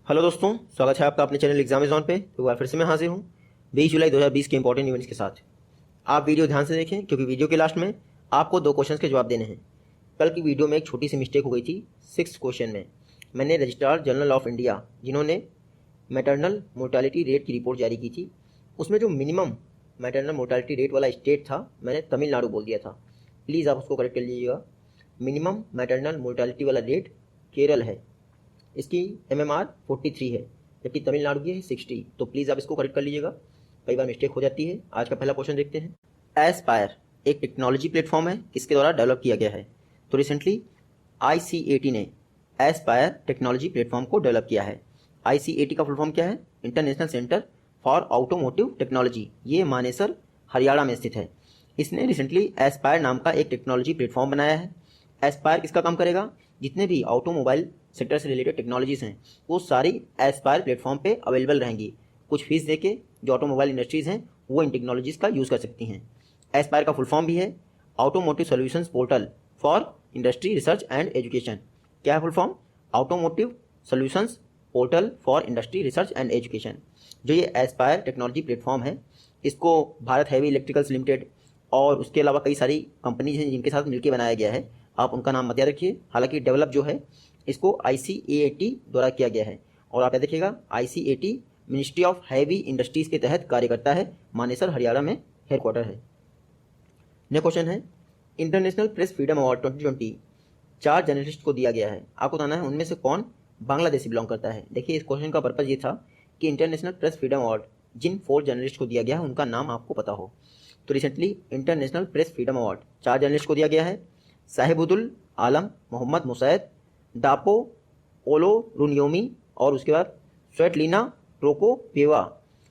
Hello दोस्तों, स्वागत है आपका अपने चैनल एग्जामेज़ॉन पे। तो एक बार फिर से मैं हाजिर हूँ 20 जुलाई 2020 के इंपॉर्टेंट इवेंट्स के साथ। आप वीडियो ध्यान से देखें क्योंकि वीडियो के लास्ट में आपको 2 क्वेश्चंस के जवाब देने हैं। कल की वीडियो में एक छोटी सी मिस्टेक हो गई थी। 6th क्वेश्चन में मैंने रजिस्ट्रार जनरल ऑफ इंडिया जिन्होंने मैटरनल मोर्टालिटी रेट की रिपोर्ट जारी की थी, उसमें जो मिनिमम मैटरनल मोर्टालिटी रेट वाला स्टेट था मैंने तमिलनाडु बोल दिया था। प्लीज़ आप उसको करेक्ट कर लीजिएगा। मिनिमम मैटरनल मोर्टालिटी वाला रेट केरल है, इसकी MMR 43 है, जबकि तमिलनाडु की है 60। तो प्लीज़ आप इसको करेक्ट कर लीजिएगा, कई बार मिस्टेक हो जाती है। आज का पहला क्वेश्चन देखते हैं। एस्पायर एक टेक्नोलॉजी प्लेटफॉर्म है, किसके द्वारा डेवलप किया गया है? तो रिसेंटली ICAT ने एस्पायर टेक्नोलॉजी प्लेटफॉर्म को डेवलप किया है। ICAT का फुल फॉर्म क्या है? International centre for automotive technology. ये मानेसर हरियाणा में स्थित है। इसने रिसेंटली एस्पायर नाम का एक टेक्नोलॉजी प्लेटफॉर्म बनाया है। एस्पायर किसका काम करेगा? जितने भी ऑटोमोबाइल सेक्टर से रिलेटेड टेक्नोलॉजीज़ हैं वो सारी एस्पायर प्लेटफॉर्म पे अवेलेबल रहेंगी। कुछ फीस देके जो ऑटोमोबाइल इंडस्ट्रीज़ हैं वो इन टेक्नोलॉजीज़ का यूज़ कर सकती हैं। एस्पायर का फुल फॉर्म भी है automotive solutions portal for industry research and education. क्या है full form? Automotive solutions portal for industry research and education. जो ये एस्पायर टेक्नोलॉजी प्लेटफॉर्म है, इसको भारत हैवी इलेक्ट्रिकल्स लिमिटेड और उसके अलावा कई सारी कंपनीज हैं जिनके साथ मिलकर बनाया गया है। आप उनका नाम मत याद रखिए। हालांकि डेवलप जो है इसको ICAT द्वारा किया गया है। और आप याद देखिएगा, ICAT ministry of heavy industries के तहत कार्य करता है। मानेसर हरियाणा में हेडक्वार्टर है। नेक्स्ट क्वेश्चन है, international press freedom award 2020 4 journalist को दिया गया है। आपको बताना है उनमें से कौन बांग्लादेश से बिलोंग करता है। देखिए, इस क्वेश्चन का पर्पज़ ये था कि इंटरनेशनल प्रेस फ्रीडम अवार्ड जिन 4 जर्नलिस्ट को दिया गया है उनका नाम आपको पता हो। तो recently international press freedom award 4 journalist को दिया गया है। साहिबुद्दुल आलम मोहम्मद मुसैद, डापो ओलोरुनियोमी और उसके बाद स्वेटलिना प्रोकोपेवा।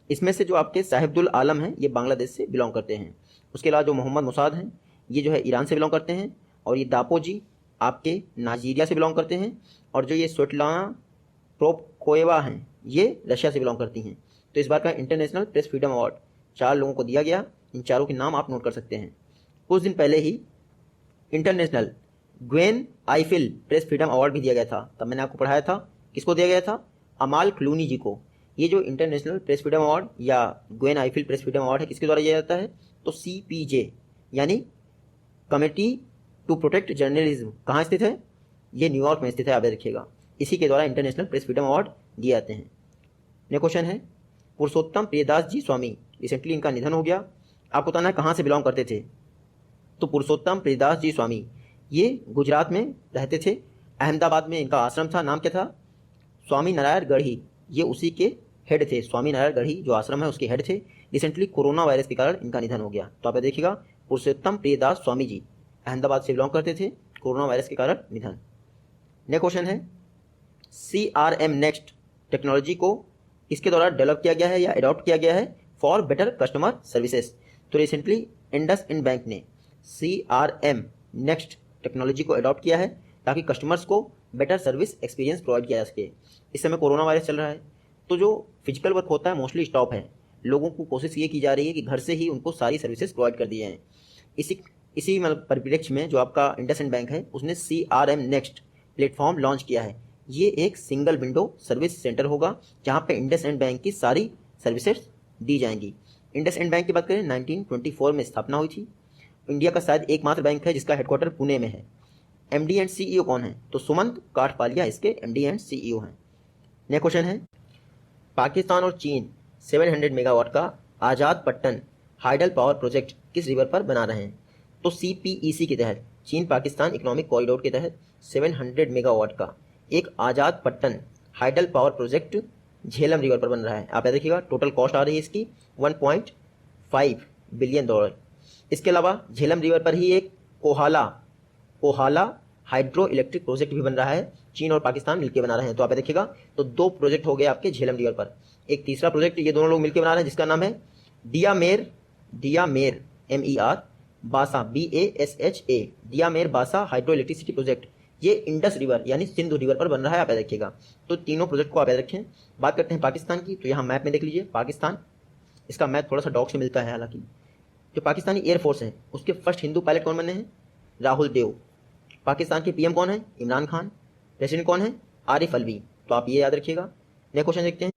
इसमें से जो आपके साहिबुद्दुल आलम हैं ये बांग्लादेश से बिलोंग करते हैं। उसके अलावा जो मोहम्मद मुसाद हैं ये जो है ईरान से बिलोंग करते हैं। और ये डापो जी आपके नाइजीरिया से बिलोंग करते हैं। और जो ये स्वेटलाना प्रोकोपेवा हैं ये रशिया से बिलोंग करती हैं। तो इस बार का इंटरनेशनल प्रेस फ्रीडम अवार्ड 4 लोगों को दिया गया। इन चारों के नाम आप नोट कर सकते हैं। कुछ दिन पहले ही international Gwen Ifill press freedom award भी दिया गया था। तब मैंने आपको पढ़ाया था किसको दिया गया था? अमाल क्लूनी जी को। ये जो इंटरनेशनल प्रेस फ्रीडम अवार्ड या Gwen Ifill press freedom award है किसके द्वारा दिया जाता है? तो CPJ यानी कमेटी टू प्रोटेक्ट जर्नलिज्म कहाँ स्थित है? ये न्यूयॉर्क में स्थित है, आप याद रखिएगा। इसी के द्वारा इंटरनेशनल प्रेस फ्रीडम अवार्ड दिए जाते हैं। नेक्स्ट क्वेश्चन है, पुरुषोत्तम प्रियदास जी स्वामी, रिसेंटली इनका निधन हो गया। आपको बताना है कहाँ से बिलोंग करते थे। तो पुरुषोत्तम प्रियदास जी स्वामी ये गुजरात में रहते थे। अहमदाबाद में इनका आश्रम था। नाम क्या था? स्वामी नारायण गढ़ी। ये उसी के हेड थे। स्वामी नारायण गढ़ी जो आश्रम है उसके हेड थे। रिसेंटली कोरोना वायरस के कारण इनका निधन हो गया। तो आप देखिएगा, पुरुषोत्तम प्रियदास स्वामी जी अहमदाबाद से बिलोंग करते थे, कोरोना वायरस के कारण निधन। नेक्स्ट क्वेश्चन है, CRM नेक्स्ट टेक्नोलॉजी को इसके द्वारा डेवलप किया गया है या अडॉप्ट किया गया है फॉर बेटर कस्टमर सर्विसेज। तो रिसेंटली इंडसइंड बैंक ने CRM नेक्स्ट टेक्नोलॉजी को अडॉप्ट किया है ताकि कस्टमर्स को बेटर सर्विस एक्सपीरियंस प्रोवाइड किया जा सके। इस समय कोरोना वायरस चल रहा है तो जो फिजिकल वर्क होता है मोस्टली स्टॉप है। लोगों को कोशिश ये की जा रही है कि घर से ही उनको सारी सर्विसेज प्रोवाइड कर दी जाएँ। इसी मतलब परिप्रेक्ष्य में जो आपका इंडसइंड बैंक है उसने CRM नेक्स्ट प्लेटफॉर्म लॉन्च किया है। ये एक सिंगल विंडो सर्विस सेंटर होगा जहाँ पे इंडसइंड बैंक की सारी सर्विसेज दी जाएंगी। इंडसइंड बैंक की बात करें 1924 में स्थापना हुई थी। इंडिया का शायद एकमात्र बैंक है जिसका हेडक्वार्टर पुणे में है। MD एंड CEO कौन है? तो सुमंत काठपालिया इसके MD एंड CEO हैं। नेक्स्ट क्वेश्चन है, पाकिस्तान और चीन 700 मेगावाट का आज़ाद पट्टन हाइडल पावर प्रोजेक्ट किस रिवर पर बना रहे हैं? तो CPEC के तहत चीन पाकिस्तान इकोनॉमिक कॉरिडोर के तहत 700 मेगावाट का एक Azad Pattan hydel power project Jhelum river पर बन रहा है। आप याद रखिएगा, टोटल कॉस्ट आ रही है इसकी $1.5 बिलियन। इसके अलावा झेलम रिवर पर ही एक कोहाला हाइड्रो इलेक्ट्रिक प्रोजेक्ट भी बन रहा है। चीन और पाकिस्तान मिलकर बना रहे हैं। तो आप देखिएगा, तो 2 प्रोजेक्ट हो गए आपके झेलम रिवर पर। एक तीसरा प्रोजेक्ट ये दोनों लोग मिलकर बना रहे हैं जिसका नाम है डियामेर MER बासा BASHA डियामेर बासा हाइड्रो इलेक्ट्रिसिटी प्रोजेक्ट। ये इंडस रिवर यानी सिंधु रिवर पर बन रहा है। आप याद रखिएगा। तो तीनों प्रोजेक्ट को आप याद रखें। बात करते हैं पाकिस्तान की, तो यहाँ मैप में देख लीजिए पाकिस्तान। इसका मैप थोड़ा सा डॉग से मिलता है। हालांकि जो पाकिस्तानी एयरफोर्स है उसके फर्स्ट हिंदू पायलट कौन बने हैं? राहुल देव। पाकिस्तान के PM कौन है? इमरान खान। प्रेसिडेंट कौन है? आरिफ अलवी। तो आप ये याद रखिएगा। नेक्स्ट क्वेश्चन देखते हैं।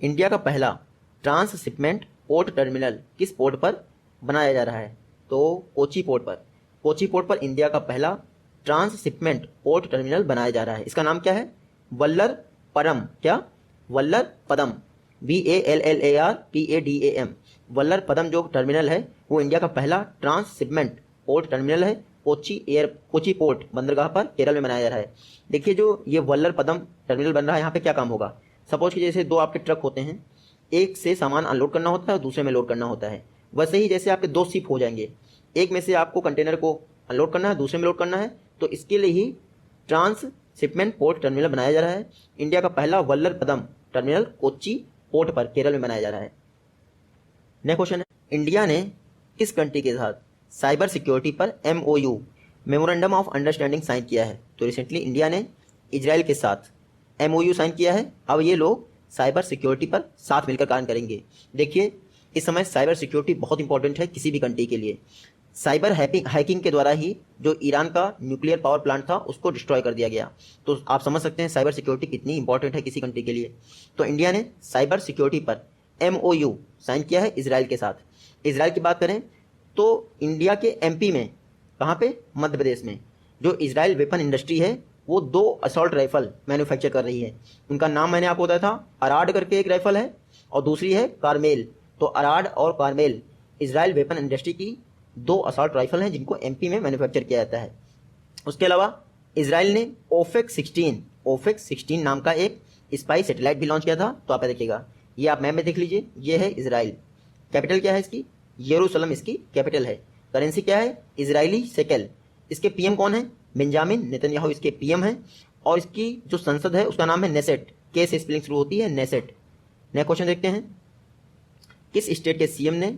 इंडिया का पहला ट्रांसशिपमेंट पोर्ट टर्मिनल किस पोर्ट पर बनाया जा रहा है? तो कोची पोर्ट पर। कोची पोर्ट पर इंडिया का पहला ट्रांसशिपमेंट पोर्ट टर्मिनल बनाया जा रहा है। इसका नाम क्या है? वल्लर पदम। क्या? वल्लर पदम। VALLARPADAM। वल्लर पदम जो टर्मिनल है वो इंडिया का पहला ट्रांसशिपमेंट पोर्ट टर्मिनल है। कोची पोर्ट बंदरगाह पर केरल में बनाया जा रहा है। देखिए जो ये वल्लर पदम टर्मिनल बन रहा है, यहाँ पे क्या काम होगा? सपोज कि जैसे दो आपके ट्रक होते हैं, एक से सामान अनलोड करना होता है और दूसरे में लोड करना होता है। वैसे ही जैसे आपके दो शिप हो जाएंगे, एक में से आपको कंटेनर को अनलोड करना है, दूसरे में लोड करना है, तो इसके लिए ही ट्रांसशिपमेंट पोर्ट टर्मिनल बनाया जा रहा है। इंडिया का पहला वल्लर पदम टर्मिनल कोच्चि पोर्ट पर केरल में बनाया जा रहा है। नेक्स्ट क्वेश्चन है, इंडिया ने किस कंट्री के साथ साइबर सिक्योरिटी पर MOU memorandum of understanding sign किया है? तो रिसेंटली इंडिया ने इजराइल के साथ MOU साइन किया है। अब ये लोग साइबर सिक्योरिटी पर साथ मिलकर काम करेंगे। देखिए इस समय साइबर सिक्योरिटी बहुत इंपॉर्टेंट है किसी भी कंट्री के लिए। साइबर हैकिंग के द्वारा ही जो ईरान का न्यूक्लियर पावर प्लांट था उसको डिस्ट्रॉय कर दिया गया। तो आप समझ सकते हैं साइबर सिक्योरिटी कितनी इंपॉर्टेंट है किसी कंट्री के लिए। तो इंडिया ने साइबर सिक्योरिटी पर MOU साइन किया है इजराइल के साथ। इजराइल की बात करें तो इंडिया के MP में, कहाँ पे? मध्य प्रदेश में, जो इजराइल वेपन इंडस्ट्री है वो 2 असॉल्ट राइफल मैन्युफैक्चर कर रही है। उनका नाम मैंने आपको बताया था, अराड करके एक राइफल है और दूसरी है कार्मेल। तो अराड और कार्मेल इजराइल वेपन इंडस्ट्री की 2 असॉल्ट राइफल हैं जिनको MP में मैन्युफैक्चर किया जाता है। उसके अलावा इजराइल ने ओफेक 16 नाम का एक स्पाई सैटेलाइट भी लॉन्च किया था। तो आप देखिएगा, ये आप मैप में देख लीजिए, ये है इजराइल। कैपिटल क्या है इसकी? यरूशलेम इसकी कैपिटल है। करेंसी क्या है? Israeli shekel. इसके PM कौन है? बेंजामिन नेतन्याहू इसके PM हैं। और इसकी जो संसद है उसका नाम है नेसेट। के से स्पेलिंग शुरू होती है, नेसेट। नेक्स्ट क्वेश्चन देखते हैं, किस स्टेट के CM ने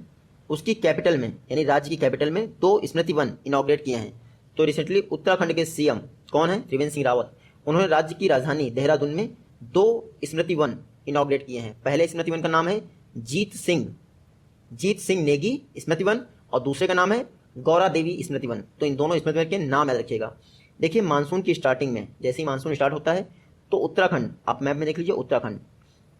उसकी कैपिटल में, यानी राज्य की कैपिटल में 2 स्मृति वन इनॉग्रेट किए हैं? तो रिसेंटली उत्तराखंड के CM कौन है? त्रिवेंद्र सिंह रावत। उन्होंने राज्य की राजधानी देहरादून में 2 स्मृति वन इनॉग्रेट किए हैं। पहले स्मृति वन का नाम है जीत सिंह नेगी स्मृति वन और दूसरे का नाम है गौरा देवी स्मृति वन। तो इन दोनों स्मृति वन के नाम याद रखिएगा। देखिए मानसून की स्टार्टिंग में, जैसे ही मानसून स्टार्ट होता है तो उत्तराखंड, आप मैप में देख लीजिए,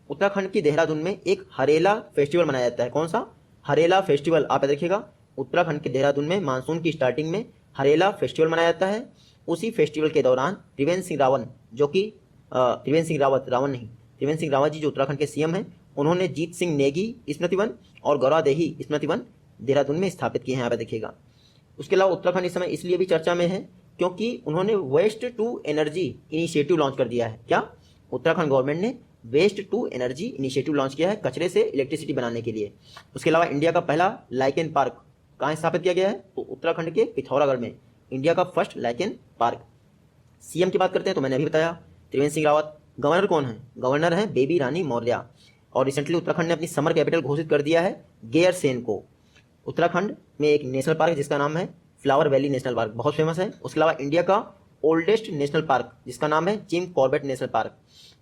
उत्तराखंड की देहरादून में एक हरेला फेस्टिवल मनाया जाता है। कौन सा? हरेला फेस्टिवल। आप याद रखिएगा, उत्तराखंड के देहरादून में मानसून की स्टार्टिंग में हरेला फेस्टिवल मनाया जाता है। उसी फेस्टिवल के दौरान त्रिवेंद्र सिंह रावत जी जो उत्तराखंड के CM हैं, उन्होंने जीत सिंह नेगी स्मृति वन और गौरा देही स्मृति वन देहरादून में स्थापित किए हैं। यहाँ पे देखिएगा। उसके अलावा उत्तराखंड इस समय इसलिए भी चर्चा में है क्योंकि उन्होंने waste to energy initiative launch कर दिया है। क्या? उत्तराखंड गवर्नमेंट ने waste to energy initiative launch किया है, कचरे से इलेक्ट्रिसिटी बनाने के लिए। उसके अलावा इंडिया का पहला लाइकेन पार्क कहाँ स्थापित किया गया है? तो उत्तराखंड के पिथौरागढ़ में इंडिया का फर्स्ट लाइकेन पार्क। CM की बात करते हैं तो मैंने अभी बताया त्रिवेंद्र सिंह रावत। गवर्नर कौन है? गवर्नर है बेबी रानी मौर्य। और रिसेंटली उत्तराखंड ने अपनी समर कैपिटल घोषित कर दिया है गैरसेन को। उत्तराखंड में एक नेशनल पार्क जिसका नाम है फ्लावर वैली नेशनल पार्क, बहुत फेमस है। उसके अलावा इंडिया का ओल्डेस्ट नेशनल पार्क जिसका नाम है जिम कॉर्बेट नेशनल पार्क।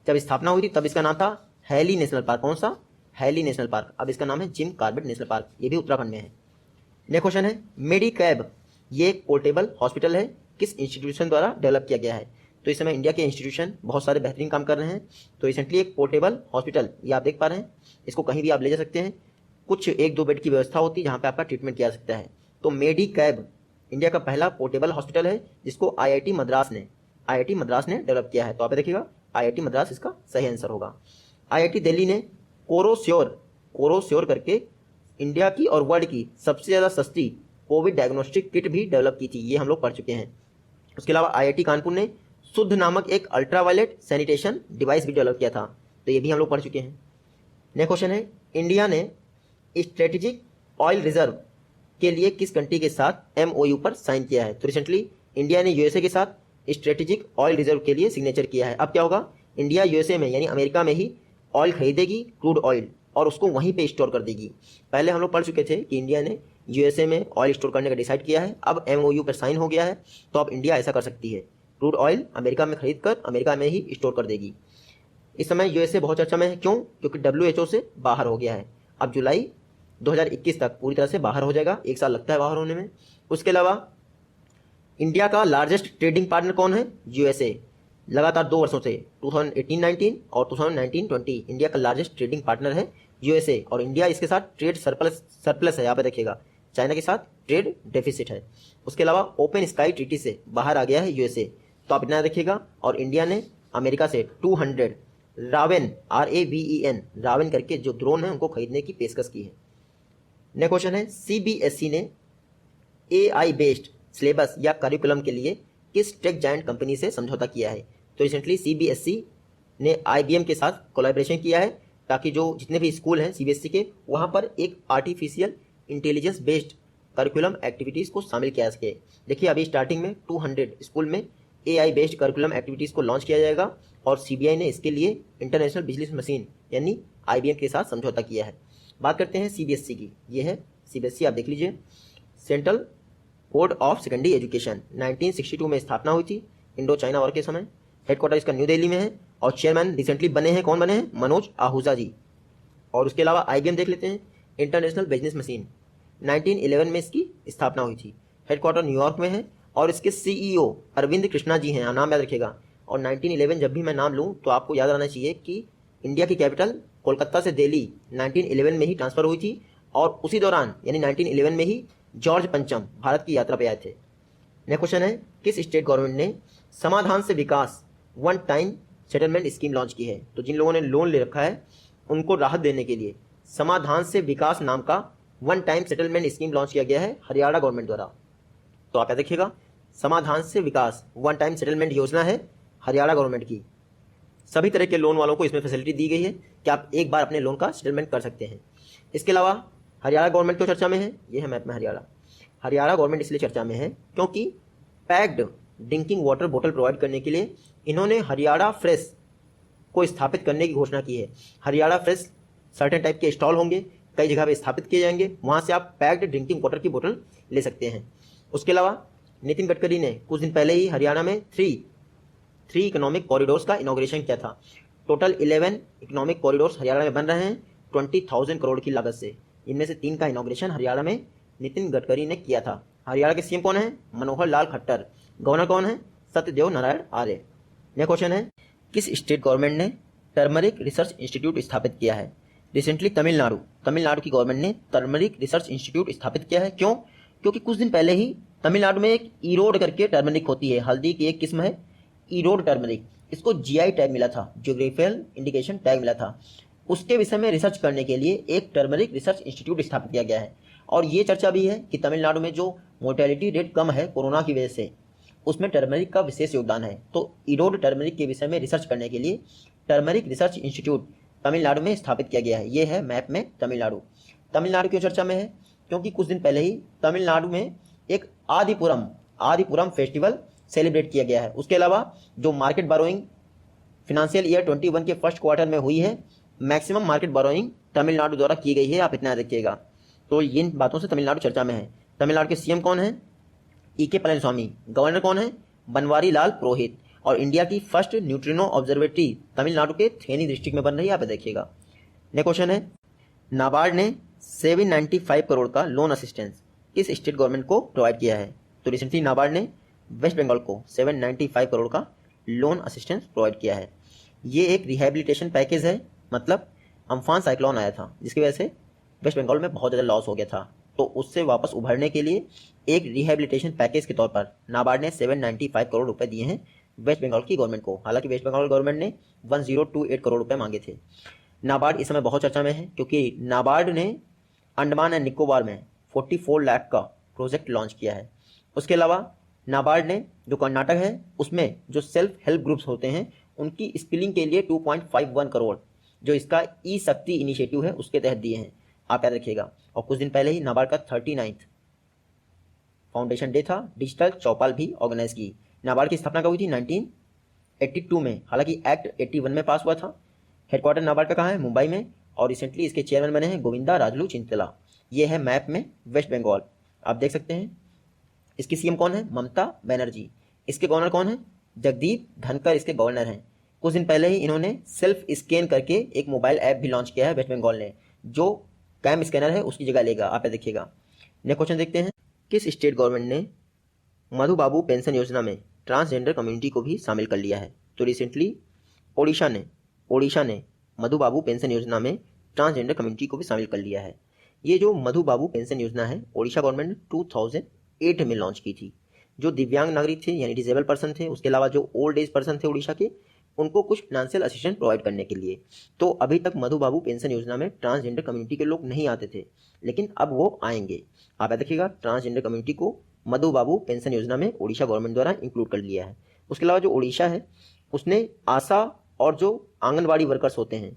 जब स्थापना हुई थी तब इसका नाम था हैली नेशनल पार्क। कौन सा? Hailey National Park. अब इसका नाम है जिम कॉर्बेट नेशनल पार्क। ये भी उत्तराखंड में है। नेक्स्ट क्वेश्चन है, मेडिकैब ये एक पोर्टेबल हॉस्पिटल है, किस इंस्टीट्यूशन द्वारा डेवलप किया गया है? तो इस समय इंडिया के इंस्टीट्यूशन बहुत सारे बेहतरीन काम कर रहे हैं। तो रिसेंटली एक पोर्टेबल हॉस्पिटल, ये आप देख पा रहे हैं, इसको कहीं भी आप ले जा सकते हैं। कुछ 1-2 बेड की व्यवस्था होती है जहाँ पे आपका ट्रीटमेंट किया जा सकता है। तो मेडिकैब इंडिया का पहला पोर्टेबल हॉस्पिटल है जिसको IIT मद्रास ने डेवलप किया है। तो आप देखिएगा IIT मद्रास इसका सही आंसर होगा। IIT दिल्ली ने कोरोश्योर करके इंडिया की और वर्ल्ड की सबसे ज़्यादा सस्ती कोविड डायग्नोस्टिक किट भी डेवलप की थी, ये हम लोग पढ़ चुके हैं। उसके अलावा IIT कानपुर ने शुद्ध नामक एक अल्ट्रावायलेट सैनिटेशन डिवाइस भी डेवलप किया था, तो ये भी हम लोग पढ़ चुके हैं। नेक्स्ट क्वेश्चन है, इंडिया ने स्ट्रेटेजिक ऑयल रिजर्व के लिए किस कंट्री के साथ MOU पर साइन किया है? तो रिसेंटली इंडिया ने USA के साथ स्ट्रेटेजिक ऑयल रिजर्व के लिए सिग्नेचर किया है। अब क्या होगा, इंडिया USA में यानी अमेरिका में ही ऑयल खरीदेगी, क्रूड ऑयल, और उसको वहीं पे स्टोर कर देगी। पहले हम लोग पढ़ चुके थे कि इंडिया ने USA में ऑयल स्टोर करने का डिसाइड किया है। अब MOU पर साइन हो गया है तो अब इंडिया ऐसा कर सकती है, क्रूड ऑयल अमेरिका में खरीद कर अमेरिका में ही स्टोर कर देगी। इस समय USA बहुत चर्चा में है, क्यों? क्योंकि WHO से बाहर हो गया है। अब जुलाई 2021 तक पूरी तरह से बाहर हो जाएगा, 1 साल लगता है बाहर होने में। उसके अलावा इंडिया का लार्जेस्ट ट्रेडिंग पार्टनर कौन है? USA। लगातार 2 वर्षों से 2018-19 और 2019-20 इंडिया का लार्जेस्ट ट्रेडिंग पार्टनर है यूएसए, और इंडिया इसके साथ ट्रेड सरप्लस है, यहाँ पे देखिएगा। चाइना के साथ ट्रेड डेफिसिट है। उसके अलावा ओपन स्काई ट्रीटी से बाहर आ गया है यूएसए, तो आप इतना देखिएगा। और इंडिया ने अमेरिका से 200 रावेन RAVEN रावेन करके जो ड्रोन है उनको खरीदने की पेशकश की है। नेक्स्ट क्वेश्चन है, CBSE ने AI बेस्ड सिलेबस या करिकुलम के लिए किस टेक जायंट कंपनी से समझौता किया है? तो रिसेंटली CBSE ने IBM के साथ कोलैबोरेशन किया है, ताकि जो जितने भी स्कूल हैं CBSE के, वहाँ पर एक artificial intelligence based curriculum activities को शामिल किया सके। देखिए अभी स्टार्टिंग में 200 स्कूल में AI बेस्ड करिकुलम एक्टिविटीज़ को लॉन्च किया जाएगा, और CBI ने इसके लिए इंटरनेशनल बिजनेस मशीन यानी IBM के साथ समझौता किया है। बात करते हैं CBSE की। ये है CBSE, आप देख लीजिए। Central board of secondary education 1962 में स्थापना हुई थी, इंडो चाइना वॉर के समय। हेडक्वार्टर इसका न्यू दिल्ली में है, और चेयरमैन रिसेंटली बने हैं, कौन बने हैं? मनोज आहूजा जी। और उसके अलावा IBM देख लेते हैं, इंटरनेशनल बिजनेस मशीन 1911 में इसकी स्थापना हुई थी। हेडक्वार्टर न्यूयॉर्क में है, और इसके CEO अरविंद कृष्णा जी हैं, नाम याद रखिएगा। और 1911 जब भी मैं नाम लूँ तो आपको याद रहना चाहिए कि इंडिया की कैपिटल कोलकाता से दिल्ली 1911 में ही ट्रांसफ़र हुई थी, और उसी दौरान यानी 1911 में ही जॉर्ज पंचम भारत की यात्रा पे आए थे। नेक्स्ट क्वेश्चन है, किस स्टेट गवर्नमेंट ने समाधान से Vikas one time settlement scheme launch की है? तो जिन लोगों ने लोन ले रखा है उनको राहत देने के लिए समाधान से विकास नाम का one time settlement scheme launch किया गया है हरियाणा गवर्नमेंट द्वारा। तो आप क्या देखिएगा, समाधान से विकास वन टाइम सेटलमेंट योजना है हरियाणा गवर्नमेंट की। सभी तरह के लोन वालों को इसमें फैसिलिटी दी गई है कि आप एक बार अपने लोन का सेटलमेंट कर सकते हैं। इसके अलावा हरियाणा गवर्नमेंट क्यों चर्चा में है? ये है मैप में हरियाणा गवर्नमेंट इसलिए चर्चा में है क्योंकि पैक्ड ड्रिंकिंग वाटर बोतल प्रोवाइड करने के लिए इन्होंने हरियाणा फ्रेश को स्थापित करने की घोषणा की है। हरियाणा फ्रेश सर्टेन टाइप के स्टॉल होंगे, कई जगह पे स्थापित किए जाएंगे, वहाँ से आप पैक्ड ड्रिंकिंग वाटर की बोतल ले सकते हैं। उसके अलावा नितिन गडकरी ने कुछ दिन पहले ही हरियाणा में थ्री इकोनॉमिक कॉरिडोर्स का इनॉग्रेशन किया था। टोटल 11 इकोनॉमिक कॉरिडोर्स हरियाणा में बन रहे हैं 20,000 करोड़ की लागत से। इनमें से 3 का इनॉग्रेशन हरियाणा में नितिन गडकरी ने किया था। हरियाणा के CM कौन है? मनोहर लाल खट्टर। गवर्नर कौन है? सत्यदेव नारायण आर्य। नेक्स्ट क्वेश्चन है, किस स्टेट गवर्नमेंट ने टर्मरिक रिसर्च इंस्टीट्यूट स्थापित किया है? रिसेंटली तमिलनाडु की गवर्नमेंट ने टर्मरिक रिसर्च इंस्टीट्यूट स्थापित किया है। क्यों? क्योंकि कुछ दिन पहले ही तमिलनाडु में एक ईरोड करके टर्मरिक होती है, हल्दी की एक किस्म है ईरोड टर्मरिक, इसको GI टैग मिला था, जियोग्राफिकल इंडिकेशन टैग मिला था। उसके विषय में रिसर्च करने के लिए एक टर्मरिक रिसर्च इंस्टीट्यूट स्थापित किया गया है। और ये चर्चा भी है कि तमिलनाडु में जो मोर्टेलिटी रेट कम है कोरोना की वजह से, उसमें टर्मरिक का विशेष योगदान है। तो ईरोड टर्मरिक के विषय में रिसर्च करने के लिए टर्मरिक रिसर्च इंस्टीट्यूट तमिलनाडु में स्थापित किया गया है। ये है मैप में तमिलनाडु क्यों चर्चा में है? क्योंकि कुछ दिन पहले ही तमिलनाडु में एक आदिपुरम फेस्टिवल सेलिब्रेट किया गया है। उसके अलावा जो मार्केट बारोइंग फिनेंशियल ईयर 21 के फर्स्ट क्वार्टर में हुई है, मैक्सिमम मार्केट बारोइंग तमिलनाडु द्वारा की गई है, आप इतना रखिएगा। तो इन बातों से तमिलनाडु चर्चा में है। तमिलनाडु के CM कौन है? EK पलानीस्वामी। गवर्नर कौन है? बनवारी लाल पुरोहित। और इंडिया की फर्स्ट न्यूट्रिनो ऑब्जर्वेटरी तमिलनाडु के थेनी डिस्ट्रिक्ट में बन रही है, आप देखिएगा। नेक्स्ट क्वेश्चन है, नाबार्ड ने 795 करोड़ का लोन असिस्टेंस किस स्टेट गवर्नमेंट को प्रोवाइड किया है? तो रिसेंटली नाबार्ड ने वेस्ट बंगाल को 795 करोड़ का लोन असिस्टेंस प्रोवाइड किया है। ये एक रिहेबिलिटेशन पैकेज है, मतलब अम्फान साइक्लोन आया था जिसकी वजह से वेस्ट बंगाल में बहुत ज़्यादा लॉस हो गया था, तो उससे वापस उभरने के लिए एक रिहेबिलिटेशन पैकेज के तौर पर नाबार्ड ने 795 करोड़ रुपए दिए हैं वेस्ट बंगाल की गवर्नमेंट को। हालांकि वेस्ट बंगाल गवर्नमेंट ने 1028 करोड़ रुपए मांगे थे। नाबार्ड इस समय बहुत चर्चा में है क्योंकि नाबार्ड ने अंडमान एंड निकोबार में 44 लाख का प्रोजेक्ट लॉन्च किया है। उसके अलावा नाबार्ड ने जो कर्नाटक है उसमें जो सेल्फ हेल्प ग्रुप्स होते हैं उनकी स्किलिंग के लिए 2.51 करोड़ जो इसका ई शक्ति इनिशिएटिव है उसके तहत दिए हैं, आप याद रखिएगा। और कुछ दिन पहले ही नाबार्ड का 39th फाउंडेशन डे था, डिजिटल चौपाल भी ऑर्गेनाइज की। नाबार्ड की स्थापना कब हुई थी? 1982 में, हालांकि एक्ट 81 में पास हुआ था। हेडक्वार्टर नाबार्ड का कहाँ है? मुंबई में। और रिसेंटली इसके चेयरमैन बने हैं गोविंदा राजलू चिंतला। ये है मैप में वेस्ट बंगाल, आप देख सकते हैं। इसकी CM कौन है? ममता बनर्जी। इसके गवर्नर कौन है? जगदीप धनकर इसके गवर्नर हैं। कुछ दिन पहले ही इन्होंने सेल्फ स्कैन करके एक मोबाइल ऐप भी लॉन्च किया है वेस्ट बंगाल ने, जो कैम स्कैनर है उसकी जगह लेगा, आप देखिएगा। नेक्स्ट क्वेश्चन देखते हैं, किस स्टेट गवर्नमेंट ने मधु बाबू पेंशन योजना में ट्रांसजेंडर कम्युनिटी को भी शामिल कर लिया है? तो रिसेंटली ओडिशा ने मधु बाबू पेंशन योजना में ट्रांसजेंडर कम्युनिटी को भी शामिल कर लिया है। ये जो मधु बाबू पेंशन योजना है ओडिशा गवर्नमेंट ने 2008 में लॉन्च की थी। जो दिव्यांग नागरिक थे यानी डिसेबल पर्सन थे, उसके अलावा जो ओल्ड एज पर्सन थे उड़ीसा के, उनको कुछ फाइनेंशियल असिस्टेंस प्रोवाइड करने के लिए। तो अभी तक मधु बाबू पेंशन योजना में ट्रांसजेंडर कम्युनिटी के लोग नहीं आते थे, लेकिन अब वो आएंगे। आप याद रखिएगा, ट्रांसजेंडर कम्युनिटी को मधु बाबू पेंशन योजना में ओडिशा गवर्नमेंट द्वारा इंक्लूड कर लिया है। उसके अलावा जो ओडिशा है उसने आशा और जो आंगनबाड़ी वर्कर्स होते हैं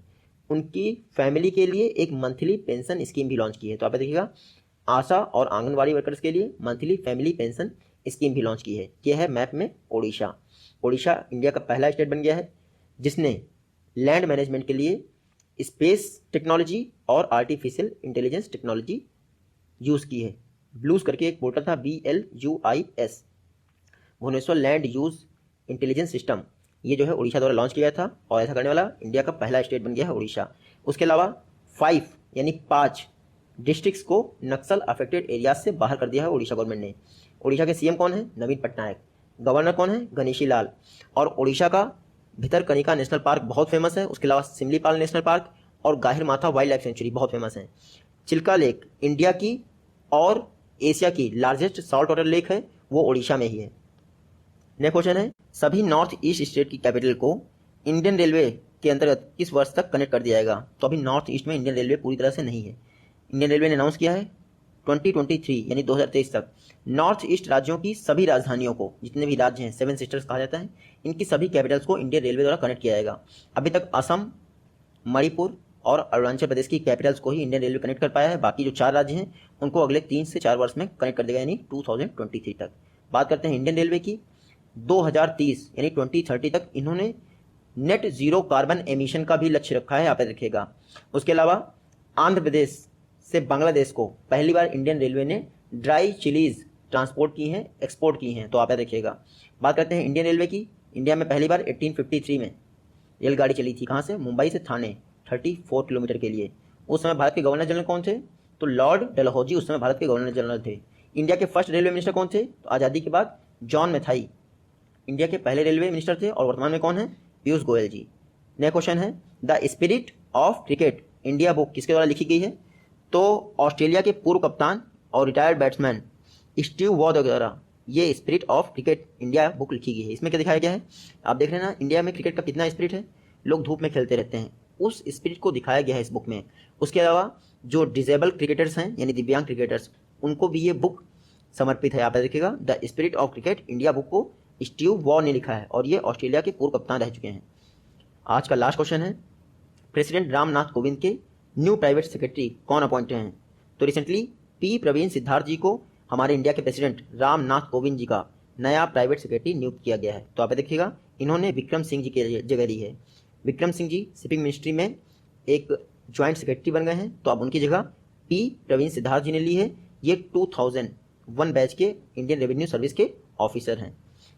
उनकी फैमिली के लिए एक मंथली पेंशन स्कीम भी लॉन्च की है। तो आप देखिएगा, आशा और आंगनबाड़ी वर्कर्स के लिए मंथली फैमिली पेंशन स्कीम भी लॉन्च की है। यह है मैप में ओडिशा। ओडिशा इंडिया का पहला स्टेट बन गया है जिसने लैंड मैनेजमेंट के लिए स्पेस टेक्नोलॉजी और आर्टिफिशियल इंटेलिजेंस टेक्नोलॉजी यूज़ की है। ब्लूज करके एक पोर्टल था, BLUIS, Bhubaneswar land use intelligence system, ये जो है उड़ीसा द्वारा लॉन्च किया था और ऐसा करने वाला इंडिया का पहला स्टेट बन गया है उड़ीसा। उसके अलावा 5 डिस्ट्रिक्ट्स को नक्सल अफेक्टेड एरियाज से बाहर कर दिया है उड़ीसा गवर्नमेंट ने। उड़ीसा के सीएम कौन है? नवीन पटनायक। गवर्नर कौन है? गणेशी लाल। और उड़ीसा का भितरकनिका नेशनल पार्क बहुत फेमस है। उसके अलावा सिमलीपाल नेशनल पार्क और गाहिर माथा वाइल्ड लाइफ सेंचुरी बहुत फेमस है। चिल्का लेक इंडिया की और एशिया की लार्जेस्ट सॉल्ट वाटर लेक है, वो उड़ीसा में ही है। नेक्स्ट क्वेश्चन है, सभी नॉर्थ ईस्ट स्टेट की कैपिटल को इंडियन रेलवे के अंतर्गत किस वर्ष तक कनेक्ट कर दिया जाएगा? तो अभी नॉर्थ ईस्ट में इंडियन रेलवे पूरी तरह से नहीं है। इंडियन रेलवे ने अनाउंस किया है 2023 यानी 2023 तक नॉर्थ ईस्ट राज्यों की सभी राजधानियों को, जितने भी राज्य हैं 7 सिस्टर्स कहा जाता है, इनकी सभी कैपिटल्स को इंडियन रेलवे द्वारा कनेक्ट किया जाएगा। अभी तक असम, मणिपुर और अरुणाचल प्रदेश की कैपिटल्स को ही इंडियन रेलवे कनेक्ट कर पाया है। बाकी जो 4 राज्य हैं उनको अगले 3 से 4 वर्ष में कनेक्ट कर देगा यानी 2023 तक। बात करते हैं इंडियन रेलवे की, 2030 यानी 2030 तक इन्होंने नेट जीरो कार्बन एमिशन का भी लक्ष्य रखा है, आप रखिएगा। उसके अलावा आंध्र प्रदेश से बांग्लादेश को पहली बार इंडियन रेलवे ने ड्राई चिलीज ट्रांसपोर्ट की हैं, एक्सपोर्ट की हैं, तो आप रखिएगा। बात करते हैं इंडियन रेलवे की, इंडिया में पहली बार 1853 में रेलगाड़ी चली थी। कहाँ से? मुंबई से थाने, 34 किलोमीटर के लिए। उस समय भारत के गवर्नर जनरल कौन थे? तो लॉर्ड डलहौजी उस समय भारत के गवर्नर जनरल थे। इंडिया के फर्स्ट रेलवे मिनिस्टर कौन थे? तो आज़ादी के बाद जॉन मैथाई इंडिया के पहले रेलवे मिनिस्टर थे और वर्तमान में कौन है? पीयूष गोयल जी। नेक्स्ट क्वेश्चन है, the spirit of cricket India book किसके द्वारा लिखी गई है? तो ऑस्ट्रेलिया के पूर्व कप्तान और रिटायर्ड बैट्समैन स्टीव वॉ द्वारा ये spirit of cricket India book लिखी गई है। इसमें क्या दिखाया गया है? आप देख रहे हैं ना, इंडिया में क्रिकेट का कितना स्पिरिट है, लोग धूप में खेलते रहते हैं, उस स्पिरिट को दिखाया गया है इस बुक में। उसके अलावा जो डिसेबल क्रिकेटर्स हैं यानी दिव्यांग क्रिकेटर्स, उनको भी ये बुक समर्पित है। आप देखिएगा, the spirit of cricket India book को स्टीव वॉ ने लिखा है और ये ऑस्ट्रेलिया के पूर्व कप्तान रह चुके हैं। आज का लास्ट क्वेश्चन है, प्रेसिडेंट रामनाथ कोविंद के न्यू प्राइवेट सेक्रेटरी कौन अपॉइंटेड हैं? तो रिसेंटली पी प्रवीण सिद्धार्थ जी को हमारे इंडिया के प्रेसिडेंट रामनाथ कोविंद जी का नया प्राइवेट सेक्रेटरी नियुक्त किया गया है। तो आप देखिएगा, इन्होंने विक्रम सिंह जी की जगह ली है। विक्रम सिंह जी शिपिंग मिनिस्ट्री में एक ज्वाइंट सेक्रेटरी बन गए हैं, तो अब उनकी जगह पी प्रवीण सिद्धार्थ जी ने ली है। ये 2001 बैच के इंडियन रेवेन्यू सर्विस के ऑफिसर हैं।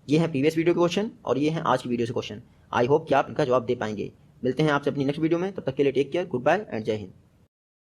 ये हैं प्रीवियस वीडियो के क्वेश्चन और ये हैं आज की वीडियो से क्वेश्चन। आई होप कि आप इनका जवाब दे पाएंगे। मिलते हैं आपसे अपनी नेक्स्ट वीडियो में, तब तक के लिए take care, goodbye and जय हिंद।